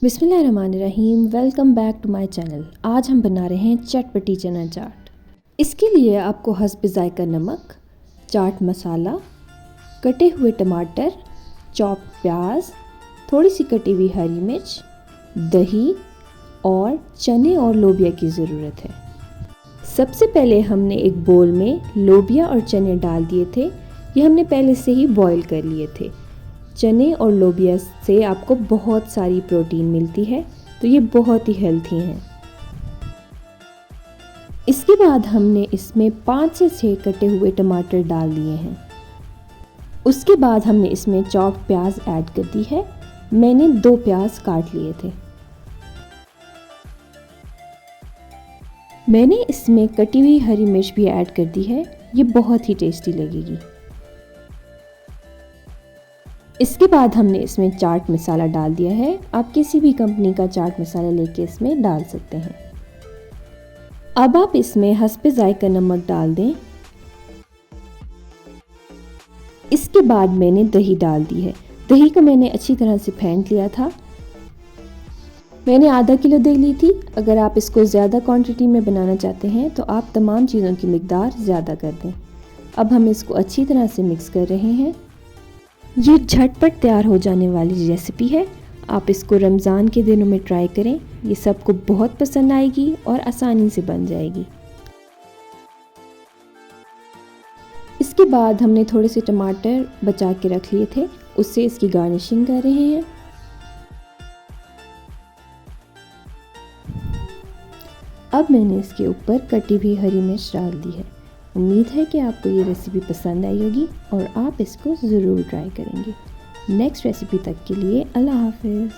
बिस्मिल्लाहिर्रहमानिर्रहीम। Welcome back to my channel. आज हम बना रहे हैं चटपटी चना चाट। इसके लिए आपको हस्ब ज़ायका नमक, चाट मसाला, कटे हुए टमाटर, चॉप प्याज, थोड़ी सी कटी हुई हरी मिर्च, दही और चने और लोबिया की ज़रूरत है। सबसे पहले हमने एक बोल में लोबिया और चने डाल दिए थे। ये हमने पहले से ही बॉईल कर लिए थे। चने और लोबिया से आपको बहुत सारी प्रोटीन मिलती है, तो ये बहुत ही हेल्थी हैं। इसके बाद हमने इसमें 5 से 6 कटे हुए टमाटर डाल दिए हैं। उसके बाद हमने इसमें चॉप प्याज ऐड कर दी है। मैंने 2 प्याज काट लिए थे। मैंने इसमें कटी हुई हरी मिर्च भी ऐड कर दी है। ये बहुत ही टेस्टी लगेगी। इसके बाद हमने इसमें चाट मसाला डाल दिया है। आप किसी भी कंपनी का चाट मसाला लेके इसमें डाल सकते हैं। अब आप इसमें हस्ब ज़ायका नमक डाल दें। इसके बाद मैंने दही डाल दी है। दही को मैंने अच्छी तरह से फेंट लिया था। मैंने आधा किलो दही ली थी। अगर आप इसको ज़्यादा क्वांटिटी में बनाना चाहते हैं तो आप तमाम चीज़ों की मिकदार ज़्यादा कर दें। अब हम इसको अच्छी तरह से मिक्स कर रहे हैं। ये झटपट तैयार हो जाने वाली रेसिपी है। आप इसको रमज़ान के दिनों में ट्राई करें। ये सबको बहुत पसंद आएगी और आसानी से बन जाएगी। इसके बाद हमने थोड़े से टमाटर बचा के रख लिए थे, उससे इसकी गार्निशिंग कर रहे हैं। अब मैंने इसके ऊपर कटी हुई हरी मिर्च डाल दी है। उम्मीद है कि आपको ये रेसिपी पसंद आई होगी और आप इसको ज़रूर ट्राई करेंगे। नेक्स्ट रेसिपी तक के लिए अल्लाह हाफ़िज़।